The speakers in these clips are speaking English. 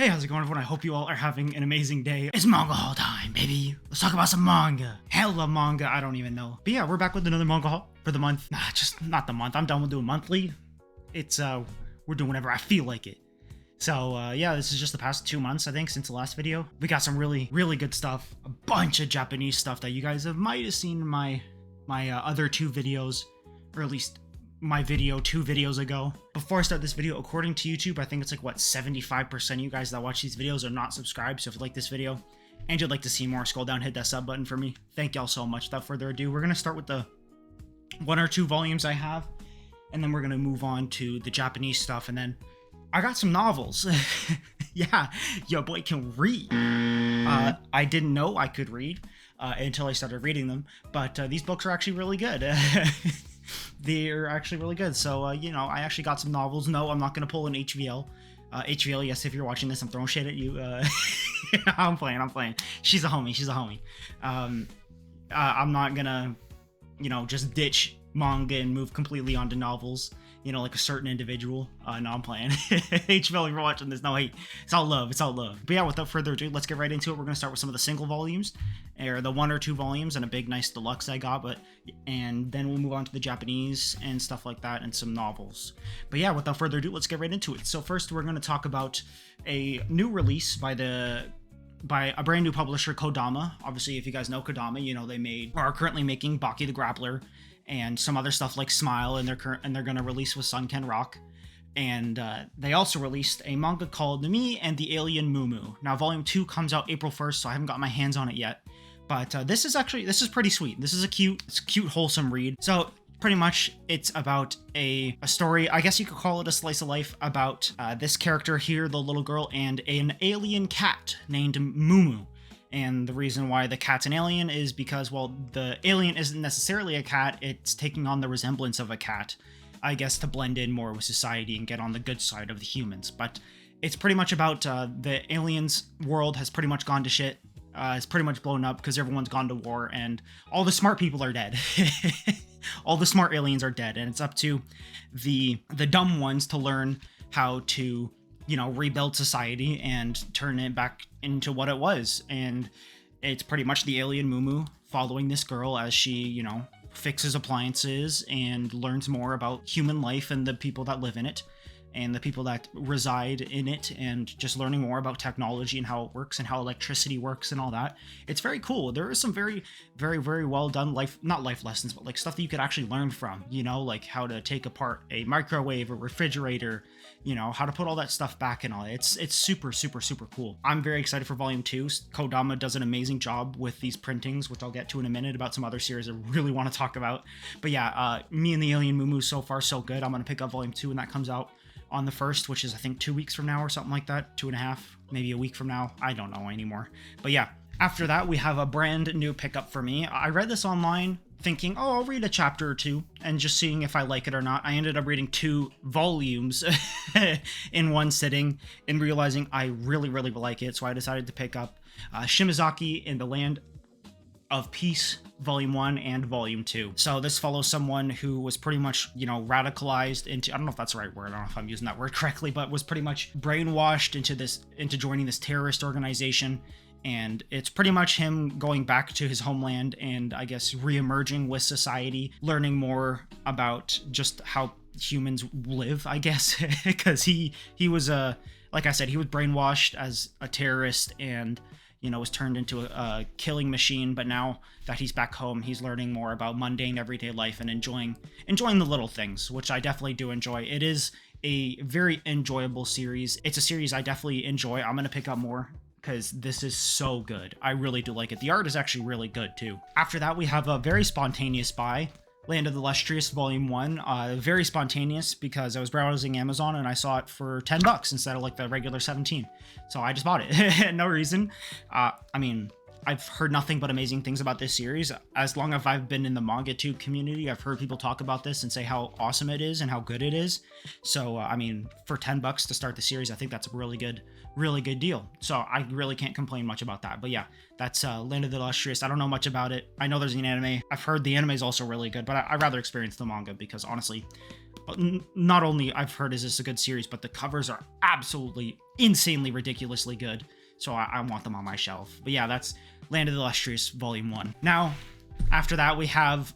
Hey, how's it going, everyone? I hope you all are having an amazing day. It's manga haul time, baby. Let's talk about some manga. Hella manga, I don't even know. But yeah, we're back with another manga haul for the month. Nah, just not the month. I'm done with doing monthly. It's, we're doing whenever I feel like it. So, yeah, this is just the past 2 months, I think, since the last video. We got some really, really good stuff. A bunch of Japanese stuff that you guys might have seen in my other two videos, or at least my video 2 videos ago. Before I start this video, according to YouTube, I think it's like, what, 75% of you guys that watch these videos are not subscribed. So if you like this video and you'd like to see more, scroll down, hit that sub button for me. Thank y'all so much. Without further ado, we're going to start with the 1 or 2 volumes I have, and then we're going to move on to the Japanese stuff, and then I got some novels. Yeah, your boy can read. I didn't know I could read until I started reading them, but these books are actually really good. They're actually really good. So, you know, I actually got some novels. No, I'm not going to pull an HVL. HVL, yes, if you're watching this, I'm throwing shit at you. I'm playing. She's a homie. I'm not going to, you know, just ditch manga and move completely onto novels, you know, like a certain individual. No, I'm playing. HVL, if you're watching this, no hate. It's all love. But yeah, without further ado, let's get right into it. We're going to start with some of the single volumes, or the 1 or 2 volumes, and a big, nice deluxe I got, and then we'll move on to the Japanese and stuff like that, and some novels. But yeah, without further ado, let's get right into it. So first, we're going to talk about a new release by a brand new publisher, Kodama. Obviously, if you guys know Kodama, you know they are currently making Baki the Grappler and some other stuff like Smile, and they're going to release with Sunken Rock. And they also released a manga called Me and the Alien Mumu. Now, Volume 2 comes out April 1st, so I haven't got my hands on it yet. But this is pretty sweet. This is a cute, wholesome read. So pretty much it's about a story, I guess you could call it a slice of life, about this character here, the little girl, and an alien cat named Mumu. And the reason why the cat's an alien is because, well, the alien isn't necessarily a cat, it's taking on the resemblance of a cat, I guess, to blend in more with society and get on the good side of the humans. But it's pretty much about the aliens' world has pretty much gone to shit. It's pretty much blown up because everyone's gone to war and all the smart people are dead. All the smart aliens are dead, and it's up to the dumb ones to learn how to, you know, rebuild society and turn it back into what it was. And it's pretty much the alien Mumu following this girl as she, you know, fixes appliances and learns more about human life and the people that live in it and the people that reside in it, and just learning more about technology and how it works and how electricity works and all that. It's very cool. There is some very, very, very well done not life lessons, but like stuff that you could actually learn from, you know, like how to take apart a microwave or refrigerator, you know, how to put all that stuff back and all. It's super, super, super cool. I'm very excited for Volume 2. Kodama does an amazing job with these printings, which I'll get to in a minute about some other series I really want to talk about. But yeah, Me and the Alien Mumu, so far so good. I'm going to pick up Volume 2 when that comes out on the 1st, which is I think 2 weeks from now or something like that. 2.5, maybe a week from now. I don't know anymore. But yeah, after that we have a brand new pickup for me. I read this online thinking, oh, I'll read a chapter or 2 and just seeing if I like it or not. I ended up reading 2 volumes in one sitting and realizing I really, really like it. So I decided to pick up Shimazaki in the Land of Peace, Volume 1 and Volume 2. So this follows someone who was pretty much, you know, radicalized into, I don't know if that's the right word, I don't know if I'm using that word correctly, but was pretty much brainwashed into joining this terrorist organization. And it's pretty much him going back to his homeland and, I guess, re-emerging with society, learning more about just how humans live, I guess, because he was like I said, he was brainwashed as a terrorist and, you know, was turned into a killing machine. But now that he's back home, he's learning more about mundane everyday life and enjoying the little things, which I definitely do enjoy. It is a very enjoyable series. It's a series I definitely enjoy. I'm going to pick up more because this is so good. I really do like it. The art is actually really good too. After that, we have a very spontaneous buy, Land of the Lustrous Volume 1. Very spontaneous because I was browsing Amazon and I saw it for $10 instead of like the regular 17. So I just bought it. No reason. I mean, I've heard nothing but amazing things about this series. As long as I've been in the manga tube community, I've heard people talk about this and say how awesome it is and how good it is. So, I mean, for $10 to start the series, I think that's a really good deal. So I really can't complain much about that. But yeah, that's Land of the Lustrous. I don't know much about it. I know there's an anime. I've heard the anime is also really good, but I'd rather experience the manga because honestly, not only I've heard is this a good series, but the covers are absolutely insanely ridiculously good. So I want them on my shelf. But yeah, that's Land of the Illustrious Volume 1. Now, after that, we have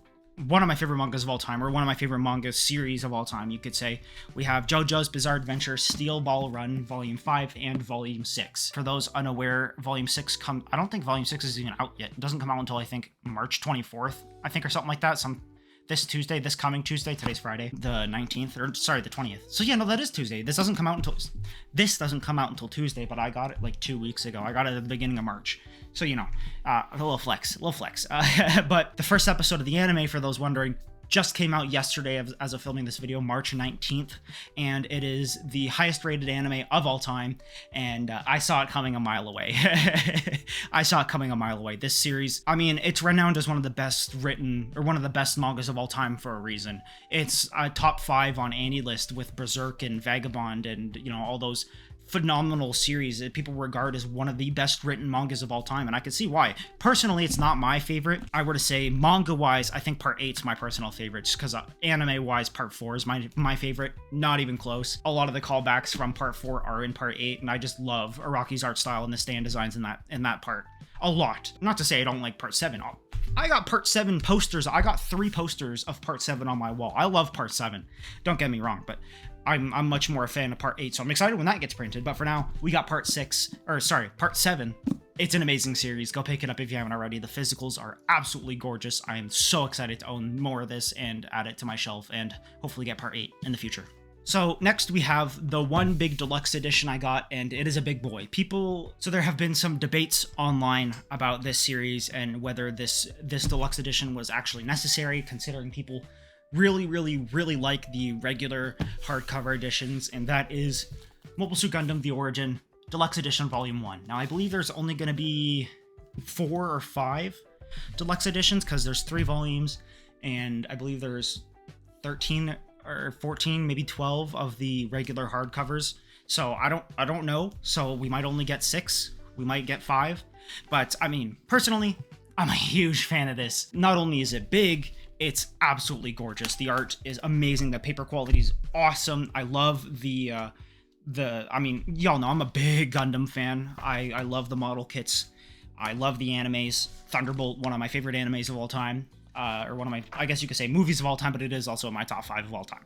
one of my favorite mangas of all time, or one of my favorite manga series of all time, you could say. We have JoJo's Bizarre Adventure Steel Ball Run Volume 5 and Volume 6. For those unaware, Volume 6 I don't think Volume 6 is even out yet. It doesn't come out until, I think, March 24th, I think, or something like that. This coming Tuesday. Today's Friday, the 19th, or sorry, the 20th. So yeah, no, that is Tuesday. This doesn't come out until Tuesday, but I got it like 2 weeks ago. I got it at the beginning of March. So, you know, a little flex. But the first episode of the anime, for those wondering, just came out yesterday as of filming this video, March 19th, and it is the highest rated anime of all time, and I saw it coming a mile away. This series, I mean, it's renowned as one of the best written, or one of the best mangas of all time for a reason. It's a top 5 on Annie list with Berserk and Vagabond and, you know, all those phenomenal series that people regard as one of the best written mangas of all time, and I can see why. Personally, it's not my favorite. I were to say manga-wise, I think Part 8's my personal favorite, just because anime-wise, Part 4 is my favorite. Not even close. A lot of the callbacks from Part 4 are in Part 8, and I just love Araki's art style and the stand designs in that part. A lot. Not to say I don't like Part 7. I got Part 7 posters. I got 3 posters of Part 7 on my wall. I love Part 7. Don't get me wrong, but I'm much more a fan of Part 8, so I'm excited when that gets printed. But for now, we got Part 7. It's an amazing series. Go pick it up if you haven't already. The physicals are absolutely gorgeous. I am so excited to own more of this and add it to my shelf and hopefully get Part 8 in the future. So next we have the one big deluxe edition I got, and it is a big boy. So there have been some debates online about this series and whether this deluxe edition was actually necessary, considering people really like the regular hardcover editions, and that is Mobile Suit Gundam The Origin Deluxe Edition Volume 1. Now, I believe there's only going to be 4 or 5 deluxe editions, because there's 3 volumes, and I believe there's 13 or 14, maybe 12 of the regular hardcovers. So I don't know. So we might only get 6. We might get 5. But I mean, personally, I'm a huge fan of this. Not only is it big, it's absolutely gorgeous. The art is amazing. The paper quality is awesome. I love I mean, y'all know I'm a big Gundam fan. I love the model kits. I love the animes. Thunderbolt, one of my favorite animes of all time. Or one of my, I guess you could say, movies of all time, but it is also in my top 5 of all time.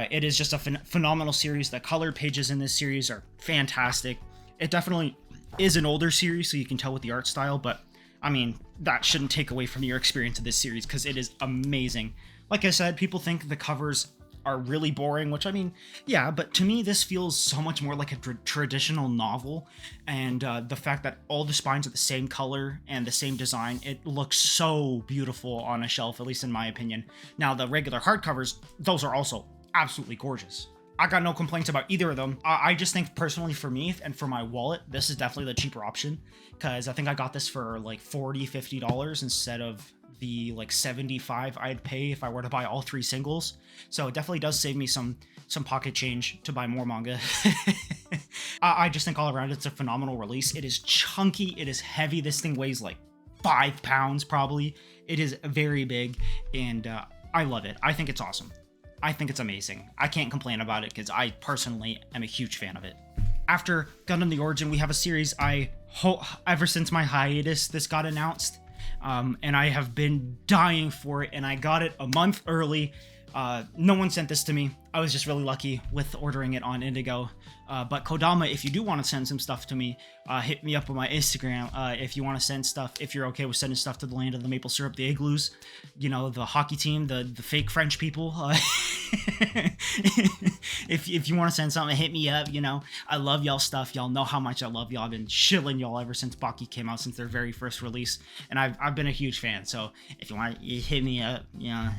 It is just a phenomenal series. The colored pages in this series are fantastic. It definitely is an older series, so you can tell with the art style, but I mean, that shouldn't take away from your experience of this series, because it is amazing. Like I said, people think the covers are really boring, which I mean, yeah, but to me, this feels so much more like a traditional novel, and the fact that all the spines are the same color and the same design, it looks so beautiful on a shelf, at least in my opinion. Now, the regular hardcovers, those are also absolutely gorgeous. I got no complaints about either of them. I just think personally for me and for my wallet, this is definitely the cheaper option, because I think I got this for like $40-50 instead of the like $75 I'd pay if I were to buy all 3 singles. So it definitely does save me some pocket change to buy more manga. I just think all around it's a phenomenal release. It is chunky, it is heavy. This thing weighs like 5 pounds probably. It is very big, and I love it. I think it's awesome. I think it's amazing. I can't complain about it because I personally am a huge fan of it. After Gundam The Origin, we have a series ever since my hiatus, this got announced. And I have been dying for it, and I got it a month early. No one sent this to me. I was just really lucky with ordering it on Indigo. But Kodama, if you do want to send some stuff to me, hit me up on my Instagram. If you want to send stuff, if you're okay with sending stuff to the land of the maple syrup, the igloos, you know, the hockey team, the fake French people. If you want to send something, hit me up. You know, I love y'all stuff. Y'all know how much I love y'all. I've been shilling y'all ever since Baki came out, since their very first release, and I've been a huge fan. So if you want, you hit me up. You know,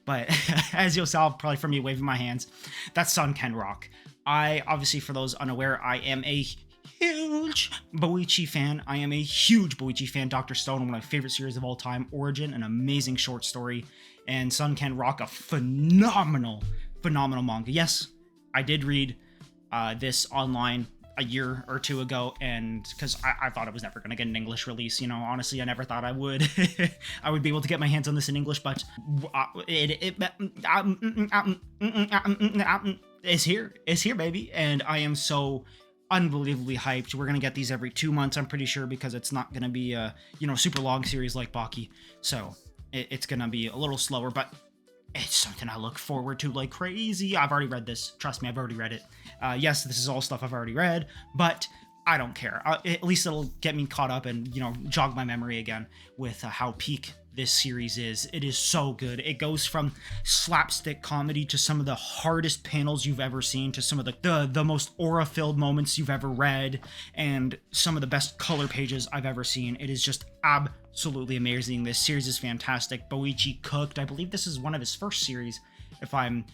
but as you'll saw probably from me waving my hands, that's Sun Ken Rock. I, obviously, for those unaware, I am a huge Boichi fan. Dr. Stone, one of my favorite series of all time. Origin, an amazing short story. And Sun Ken Rock, a phenomenal manga. Yes, I did read this online a year or two ago, and because I thought it was never going to get an English release, you know, honestly, I never thought I would I would be able to get my hands on this in English, but it's here, baby, and I am so unbelievably hyped. We're gonna get these every 2 months, I'm pretty sure, because it's not gonna be a, you know, super long series like Baki, so it's gonna be a little slower, but it's something I look forward to like crazy. I've already read this. Trust me, I've already read it. Yes, this is all stuff I've already read, but I don't care. At least it'll get me caught up and, you know, jog my memory again with how peak this series is. It is so good. It goes from slapstick comedy to some of the hardest panels you've ever seen, to some of the most aura-filled moments you've ever read, and some of the best color pages I've ever seen. It is just absolutely amazing. This series is fantastic. Boichi cooked. I believe this is one of his first series, if I'm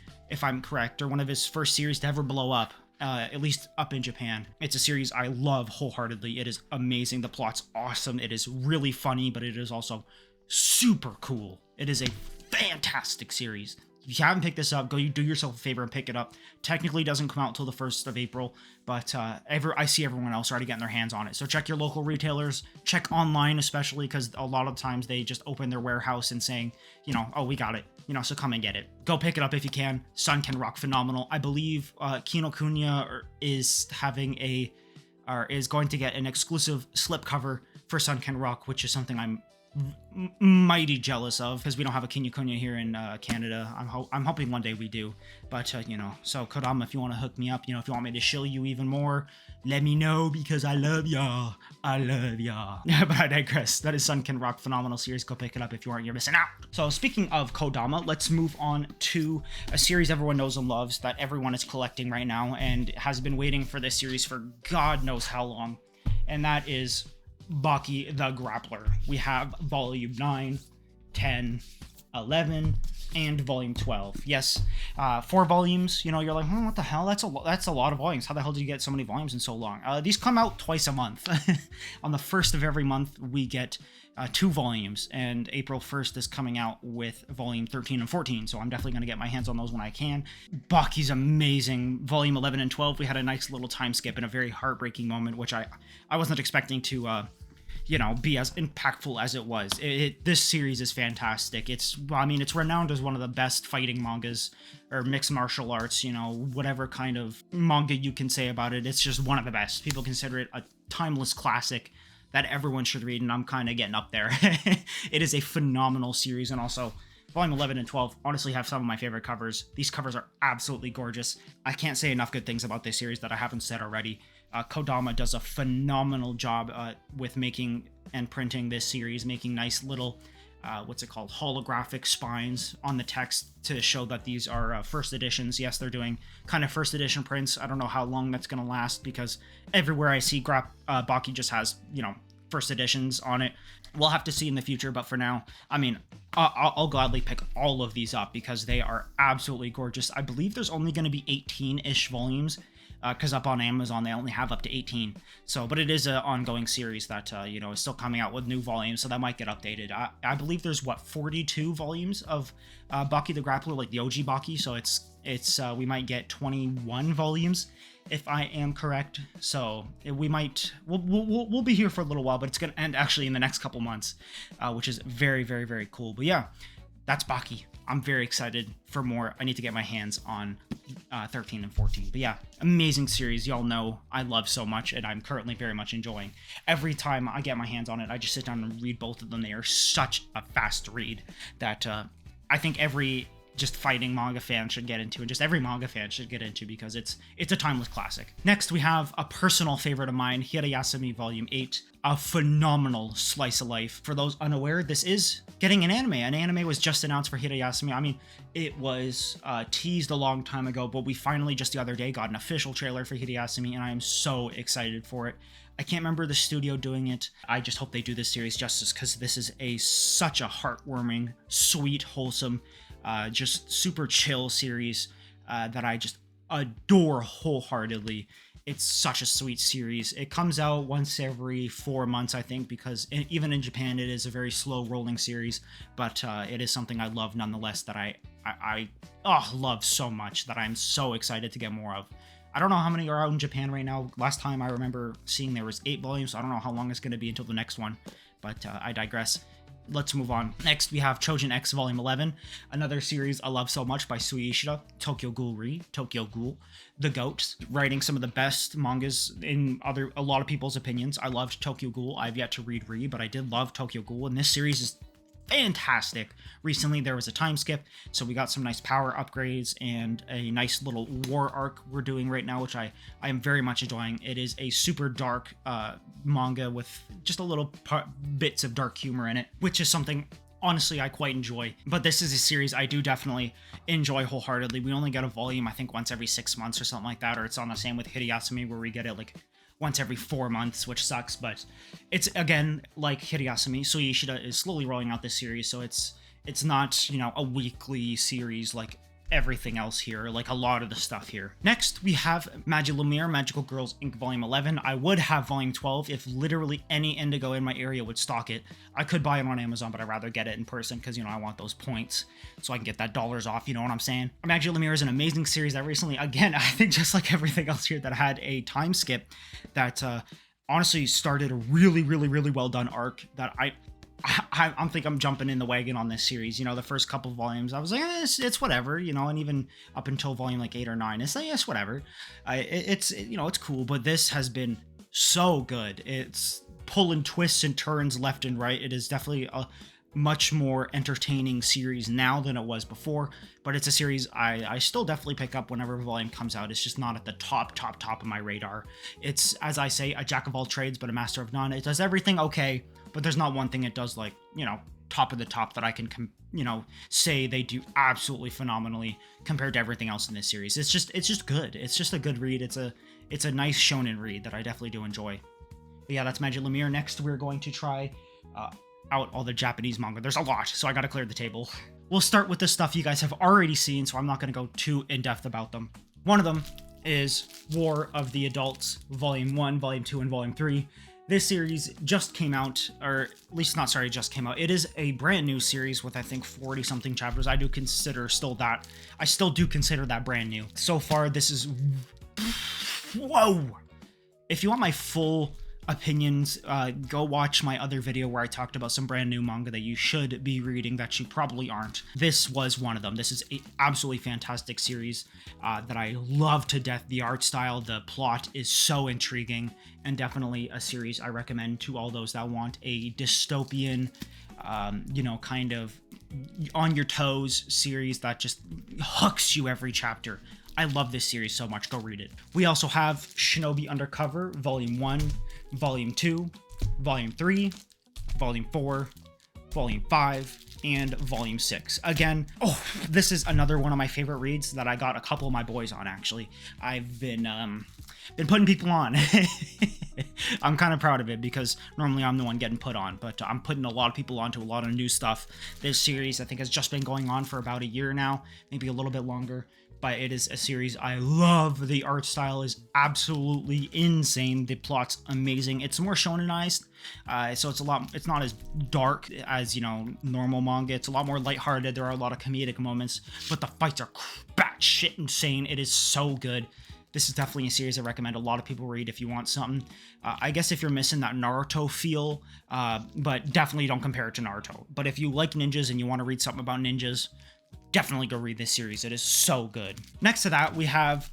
correct, or one of his first series to ever blow up. At least up in Japan. It's a series I love wholeheartedly. It is amazing. The plot's awesome. It is really funny, but it is also super cool. It is a fantastic series. If you haven't picked this up, go do yourself a favor and pick it up. Technically, it doesn't come out until the 1st of April, but I see everyone else already getting their hands on it. So check your local retailers, check online, especially because a lot of times they just open their warehouse and saying, you know, oh, we got it, you know, so come and get it. Go pick it up if you can. Sun Can Rock, phenomenal. I believe Kinokuniya is going to get an exclusive slipcover for Sun Can Rock, which is something I'm mighty jealous of, because we don't have a Kinokuniya here in Canada. I'm hoping one day we do, but you know, so Kodama, if you want to hook me up, you know, if you want me to shill you even more, let me know, because I love y'all. But I digress. That is Sun Can Rock, phenomenal series. Go pick it up if you aren't, you're missing out. So speaking of Kodama, let's move on to a series everyone knows and loves, that everyone is collecting right now and has been waiting for this series for God knows how long, and that is Baki the Grappler. We have volume 9, 10, 11, and volume 12. Yes, 4 volumes. You know, you're like, what the hell? That's a lot of volumes. How the hell did you get so many volumes in so long? These come out twice a month. On the 1st of every month, we get 2 volumes, and April 1st is coming out with volume 13 and 14, so I'm definitely going to get my hands on those when I can. Baki's amazing. Volume 11 and 12, we had a nice little time skip and a very heartbreaking moment, which I wasn't expecting to you know, be as impactful as it was. This series is fantastic. It's renowned as one of the best fighting mangas, or mixed martial arts, you know, whatever kind of manga you can say about it. It's just one of the best. People consider it a timeless classic that everyone should read, and I'm kind of getting up there. It is a phenomenal series, and also Volume 11 and 12 honestly have some of my favorite covers. These covers are absolutely gorgeous. I can't say enough good things about this series that I haven't said already. Kodama does a phenomenal job with making and printing this series, making nice little, holographic spines on the text to show that these are first editions. Yes, they're doing kind of first edition prints. I don't know how long that's going to last, because everywhere I see Baki just has, you know, first editions on it. We'll have to see in the future, but for now, I mean, I'll gladly pick all of these up because they are absolutely gorgeous. I believe there's only going to be 18-ish volumes, because up on Amazon they only have up to 18. So, but it is an ongoing series that is still coming out with new volumes, so that might get updated. I believe there's 42 volumes of Baki the Grappler, like the OG Baki. So it's we might get 21 volumes if I am correct. So we'll be here for a little while, but it's gonna end actually in the next couple months, which is very, very, very cool. But yeah, that's Baki. I'm very excited for more. I need to get my hands on 13 and 14. But yeah, amazing series. Y'all know I love so much, and I'm currently very much enjoying. Every time I get my hands on it, I just sit down and read both of them. They are such a fast read that I think every just fighting manga fan should get into, and just every manga fan should get into, because it's a timeless classic. Next, we have a personal favorite of mine, Hirayasumi Volume 8, a phenomenal slice of life. For those unaware, this is getting an anime. An anime was just announced for Hirayasumi. I mean, it was teased a long time ago, but we finally just the other day got an official trailer for Hirayasumi, and I am so excited for it. I can't remember the studio doing it. I just hope they do this series justice, because this is such a heartwarming, sweet, wholesome, just super chill series that I just adore wholeheartedly. It's such a sweet series. It comes out once every 4 months, I think, because even in Japan it is a very slow rolling series, but it is something I love nonetheless, that I love so much, that I'm so excited to get more of. I don't know how many are out in Japan right now. Last time I remember seeing there was 8 volumes, so I don't know how long it's going to be until the next one, but I digress. Let's move on. Next, we have Trojan X Volume 11, another series I love so much by Sui Ishida, Tokyo Ghoul, the GOAT, writing some of the best mangas in a lot of people's opinions. I loved Tokyo Ghoul. I've yet to read Re, but I did love Tokyo Ghoul, and this series is fantastic. Recently, there was a time skip, so we got some nice power upgrades and a nice little war arc we're doing right now, which I am very much enjoying. It is a super dark manga with just a little bits of dark humor in it, which is something honestly I quite enjoy. But this is a series I do definitely enjoy wholeheartedly. We only get a volume, I think, once every 6 months or something like that, or it's on the same with Hirayasumi, where we get it like once every 4 months, which sucks, but it's, again, like Hirayasumi, Sui Ishida is slowly rolling out this series, so it's not, you know, a weekly series like everything else here, like a lot of the stuff here. Next, we have Magilumiere, Magical Girls Inc. Volume 11. I would have Volume 12 if literally any Indigo in my area would stock it. I could buy it on Amazon, but I'd rather get it in person because, you know, I want those points so I can get that dollars off, you know what I'm saying? Magilumiere is an amazing series that recently, again, I think just like everything else here that had a time skip, that honestly started a really, really, really well done arc that I think I'm jumping in the wagon on this series. You know, the first couple volumes, I was like, it's whatever, you know, and even up until volume like 8 or 9, it's like, it's whatever. It's you know, it's cool, but this has been so good. It's pulling twists and turns left and right. It is definitely a much more entertaining series now than it was before, but it's a series I still definitely pick up whenever a volume comes out. It's just not at the top of my radar. It's, as I say, a jack of all trades, but a master of none. It does everything okay, but there's not one thing it does, like, you know, top of the top that I can, you know, say they do absolutely phenomenally compared to everything else in this series. It's just good. It's just a good read. It's a nice shonen read that I definitely do enjoy. But yeah, that's Magilumiere. Next, we're going to try out all the Japanese manga. There's a lot, so I gotta clear the table. We'll start with the stuff you guys have already seen, so I'm not gonna go too in-depth about them. One of them is War of the Adults, Volume 1, Volume 2, and Volume 3. This series just came out, or at least not, sorry, just came out. It is a brand new series with, I think, 40-something chapters. I still do consider that brand new. So far, this is... Whoa! If you want my full opinions, go watch my other video where I talked about some brand new manga that you should be reading that you probably aren't. This was one of them. This is an absolutely fantastic series that I love to death. The art style, the plot is so intriguing, and definitely a series I recommend to all those that want a dystopian, you know, kind of on your toes series that just hooks you every chapter. I love this series so much. Go read it. We also have Shinobi Undercover, Volume 1, Volume 2, Volume 3, Volume 4, Volume 5, and Volume 6. Again, this is another one of my favorite reads that I got a couple of my boys on, actually. I've been putting people on. I'm kind of proud of it because normally I'm the one getting put on, but I'm putting a lot of people onto a lot of new stuff. This series, I think, has just been going on for about a year now, maybe a little bit longer. But it is a series I love. The art style is absolutely insane. The plot's amazing. It's more shonenized, so it's not as dark as, you know, normal manga. It's a lot more lighthearted. There are a lot of comedic moments, but the fights are batshit insane. It is so good. This is definitely a series I recommend a lot of people read if you want something. I guess if you're missing that Naruto feel, but definitely don't compare it to Naruto. But if you like ninjas and you want to read something about ninjas, definitely go read this series. It is so good. Next to that, we have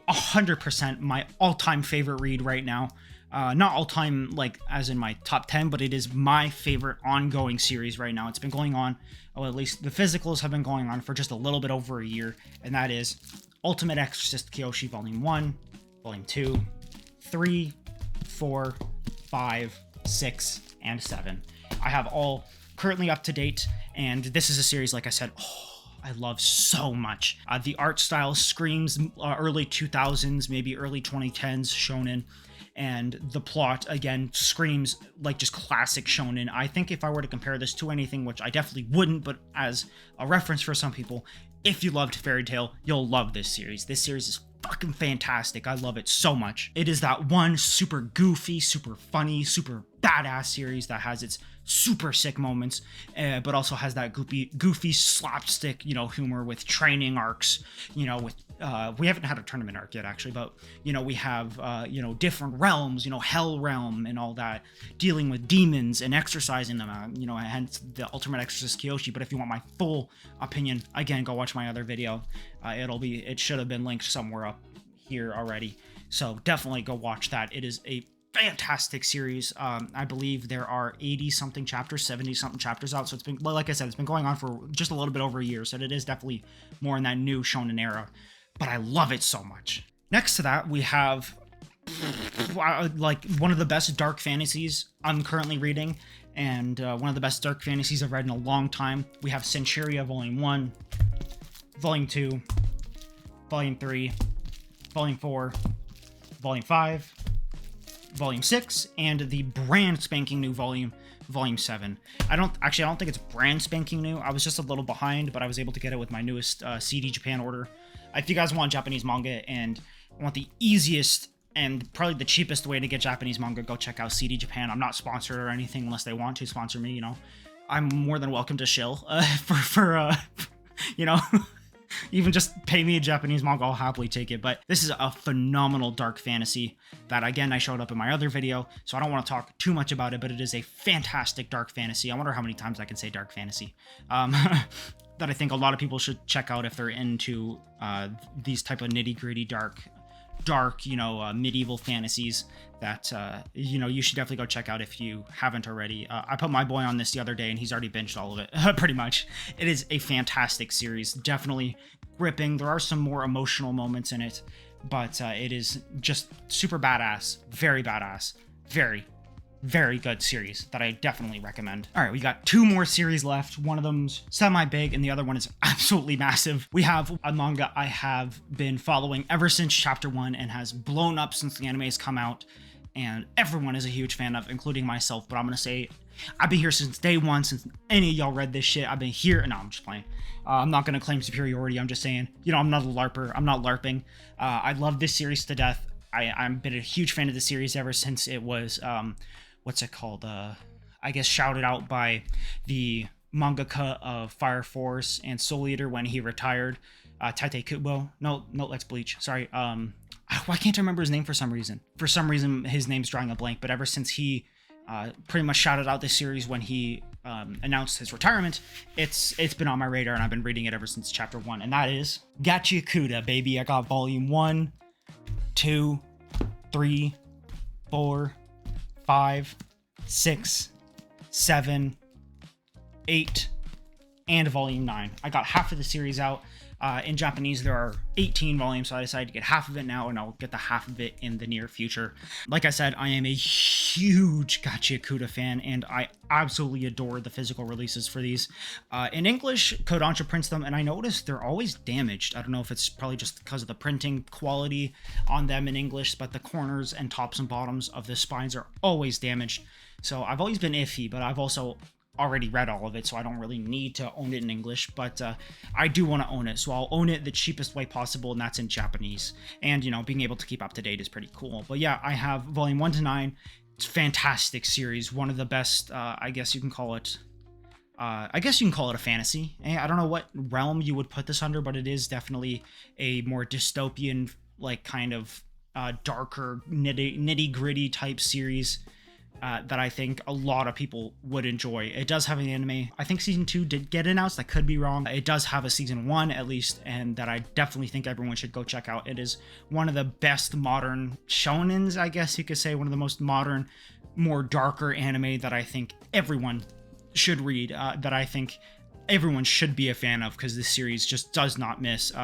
100% my all-time favorite read right now. Not all-time, like, as in my top 10, but it is my favorite ongoing series right now. It's been going on, or at least the physicals have been going on for just a little bit over a year, and that is Ultimate Exorcist Kyoshi Volume 1, Volume 2, 3, 4, 5, 6, and 7. I have all currently up to date, and this is a series, like I said, I love so much. The art style screams early 2000s, maybe early 2010s shonen, and the plot, again, screams like just classic shonen. I think if I were to compare this to anything, which I definitely wouldn't, but as a reference for some people, if you loved Fairy Tail, you'll love this series. This series is fucking fantastic. I love it so much. It is that one super goofy, super funny, super badass series that has its super sick moments, but also has that goofy slapstick, humor with training arcs, with we haven't had a tournament arc yet actually, but we have different realms, hell realm and all that, dealing with demons and exorcising them, hence the ultimate exorcist Kyoshi. But if you want my full opinion, again, go watch my other video. It should have been linked somewhere up here already, so definitely go watch that. It is a fantastic series. I believe there are 80 something chapters, 70 something chapters out, so it's been, like I said, it's been going on for just a little bit over a year, so it is definitely more in that new shonen era, but I love it so much. Next to that, we have like one of the best dark fantasies I'm currently reading, and one of the best dark fantasies I've read in a long time. We have Centuria Volume 1, Volume 2, Volume 3, Volume 4, Volume 5, Volume 6, and the brand spanking new Volume 7. I don't think it's brand spanking new. I was just a little behind, but I was able to get it with my newest CD Japan order. If you guys want Japanese manga and want the easiest and probably the cheapest way to get Japanese manga, go check out CD Japan. I'm not sponsored or anything unless they want to sponsor me, I'm more than welcome to shill for even just pay me a Japanese manga, I'll happily take it. But this is a phenomenal dark fantasy that, again, I showed up in my other video, so I don't want to talk too much about it, but it is a fantastic dark fantasy. I wonder how many times I can say dark fantasy. That I think a lot of people should check out if they're into these type of nitty-gritty dark medieval fantasies that you should definitely go check out if you haven't already. I put my boy on this the other day and he's already binged all of it pretty much. It is a fantastic series, definitely gripping. There are some more emotional moments in it, but it is just super badass, very very good series that I definitely recommend. All right, we got two more series left. One of them's semi-big and the other one is absolutely massive. We have a manga I have been following ever since chapter 1 and has blown up since the anime has come out, and everyone is a huge fan of, including myself. But I'm gonna say I've been here since day one, since any of y'all read this shit. I've been here. No, I'm just playing. I'm not gonna claim superiority. I'm just saying, I'm not a LARPer. I'm not LARPing. I love this series to death. I've been a huge fan of the series ever since it was what's it called? I guess shouted out by the mangaka of Fire Force and Soul Eater when he retired. Taite Kubo. No, that's Bleach. Sorry. Why can't I remember his name for some reason? For some reason, his name's drawing a blank. But ever since he pretty much shouted out this series when he announced his retirement, it's been on my radar and I've been reading it ever since chapter 1. And that is Gachiakuta, baby. I got volume 1, 2, 3, 4, 5, 6, 7, 8, and volume 9. I got half of the series out. In Japanese, there are 18 volumes, so I decided to get half of it now, and I'll get the half of it in the near future. Like I said, I am a huge Gachiakuta fan, and I absolutely adore the physical releases for these. In English, Kodansha prints them, and I noticed they're always damaged. I don't know if it's probably just because of the printing quality on them in English, but the corners and tops and bottoms of the spines are always damaged. So I've always been iffy, but I've also already read all of it, so I don't really need to own it in English, but I do want to own it, so I'll own it the cheapest way possible, and that's in Japanese. And being able to keep up to date is pretty cool. But yeah, I have volume 1 to 9. It's a fantastic series, one of the best. I guess you can call it a fantasy. I don't know what realm you would put this under, but it is definitely a more dystopian, like kind of darker, nitty gritty type series that I think a lot of people would enjoy. It does have an anime. I think season 2 did get announced. I could be wrong. It does have a season 1 at least, and that I definitely think everyone should go check out. It is one of the best modern shonens, I guess you could say, one of the most modern, more darker anime that I think everyone should read, that I think everyone should be a fan of, because this series just does not miss.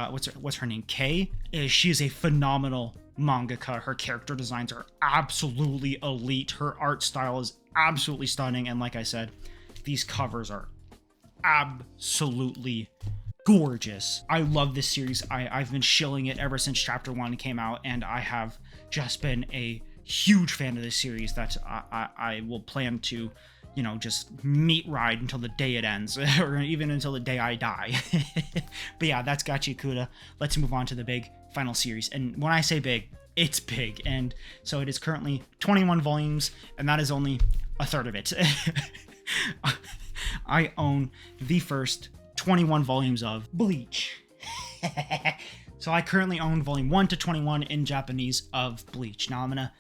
What's her name? Kei? She is a phenomenal mangaka. Her character designs are absolutely elite. Her art style is absolutely stunning, and like I said, these covers are absolutely gorgeous. I love this series. I've been shilling it ever since chapter 1 came out, and I have just been a huge fan of this series that I will plan to just meat ride until the day it ends, or even until the day I die. But yeah, that's Gachiakuta. Let's move on to the big final series. And when I say big, it's big. And so it is currently 21 volumes, and that is only a third of it. I own the first 21 volumes of Bleach. So I currently own volume 1 to 21 in Japanese of Bleach. Now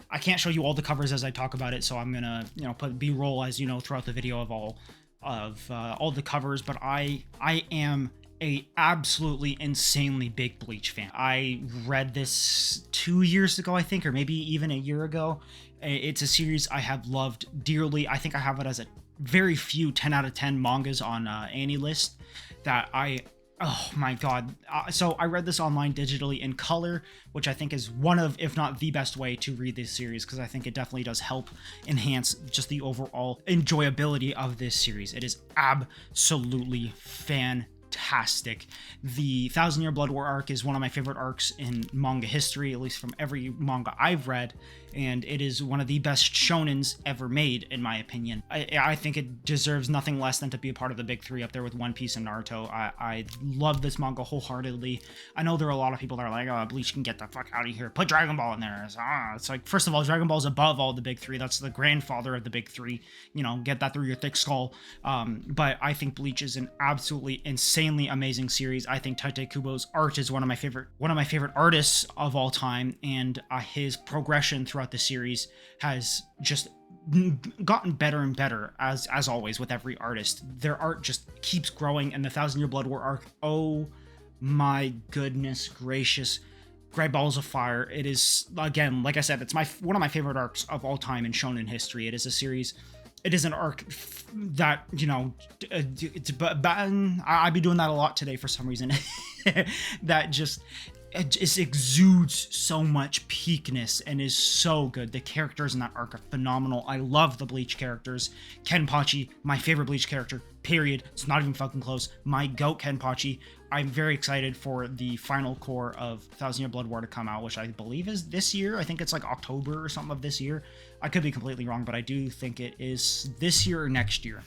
I can't show you all the covers as I talk about it, so I'm gonna, put B-roll, as you know, throughout the video of all the covers. But I am a absolutely insanely big Bleach fan. I read this 2 years ago, I think, or maybe even a year ago. It's a series I have loved dearly. I think I have it as a very few 10 out of 10 mangas on AniList that oh my god. So I read this online digitally in color, which I think is one of, if not the best way to read this series, because I think it definitely does help enhance just the overall enjoyability of this series. It is absolutely fantastic. The Thousand Year Blood War arc is one of my favorite arcs in manga history, at least from every manga I've read, and it is one of the best shonens ever made, in my opinion. I think it deserves nothing less than to be a part of the big three up there with One Piece and Naruto. I love this manga wholeheartedly. I know there are a lot of people that are like, oh, Bleach can get the fuck out of here. Put Dragon Ball in there. It's like, first of all, Dragon Ball's above all the big three. That's the grandfather of the big three. Get that through your thick skull. But I think Bleach is an absolutely insanely amazing series. I think Tite Kubo's art is one of my favorite artists of all time, and his progression throughout the series has just gotten better and better, as always with every artist. Their art just keeps growing, and the Thousand Year Blood War arc, oh my goodness gracious, Great Balls of Fire. It is, again, like I said, it's one of my favorite arcs of all time in shonen history. It is a series, it is an arc that, I'd be doing that a lot today for some reason, that just exudes so much peakness and is so good. The characters in that arc are phenomenal. I love the Bleach characters. Kenpachi, my favorite Bleach character, period. It's not even fucking close. My goat Kenpachi. I'm very excited for the final core of Thousand Year Blood War to come out, which I believe is this year. I think it's like October or something of this year. I could be completely wrong, but I do think it is this year or next year.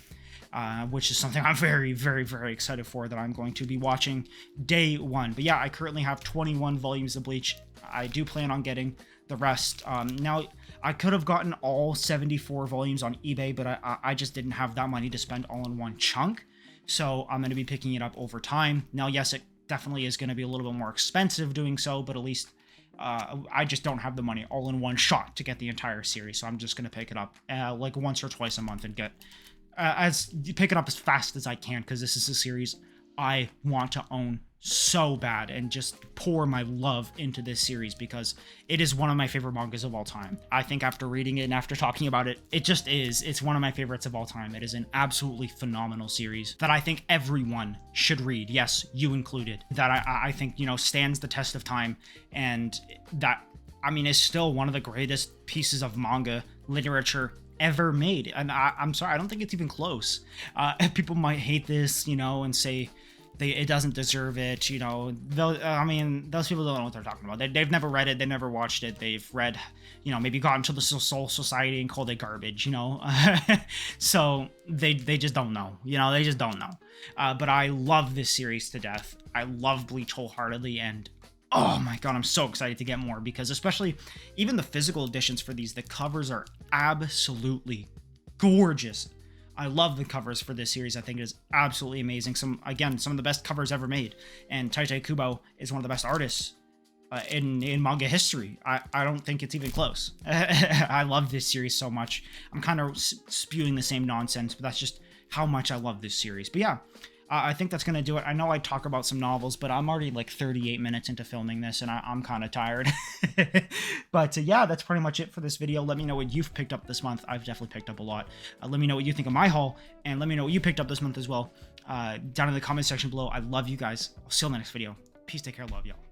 Which is something I'm very, very, very excited for, that I'm going to be watching day one. But yeah, I currently have 21 volumes of Bleach. I do plan on getting the rest. Now, I could have gotten all 74 volumes on eBay, but I just didn't have that money to spend all in one chunk. So I'm going to be picking it up over time. Now, yes, it definitely is going to be a little bit more expensive doing so, but at least I just don't have the money all in one shot to get the entire series. So I'm just going to pick it up like once or twice a month and pick it up as fast as I can, because this is a series I want to own so bad, and just pour my love into this series because it is one of my favorite mangas of all time. I think after reading it and after talking about it, it's one of my favorites of all time. It is an absolutely phenomenal series that I think everyone should read, yes, you included, that I think, stands the test of time, and that, is still one of the greatest pieces of manga literature ever made. And I'm sorry, I don't think it's even close. People might hate this, and say it doesn't deserve it. Those people don't know what they're talking about. They've never read it, they've never watched it. They've read, maybe gotten to the Soul Society and called it garbage, so they just don't know. They just don't know. But I love this series to death. I love Bleach wholeheartedly, and oh my god, I'm so excited to get more, because especially even the physical editions for these, the covers are absolutely gorgeous. I love the covers for this series. I think it is absolutely amazing. Some of the best covers ever made. And Tite Kubo is one of the best artists in manga history. I don't think it's even close. I love this series so much. I'm kind of spewing the same nonsense, but that's just how much I love this series. But yeah, I think that's going to do it. I know I talk about some novels, but I'm already like 38 minutes into filming this, and I'm kind of tired. But yeah, that's pretty much it for this video. Let me know what you've picked up this month. I've definitely picked up a lot. Let me know what you think of my haul, and let me know what you picked up this month as well. Down in the comment section below. I love you guys. I'll see you in the next video. Peace, take care, love y'all.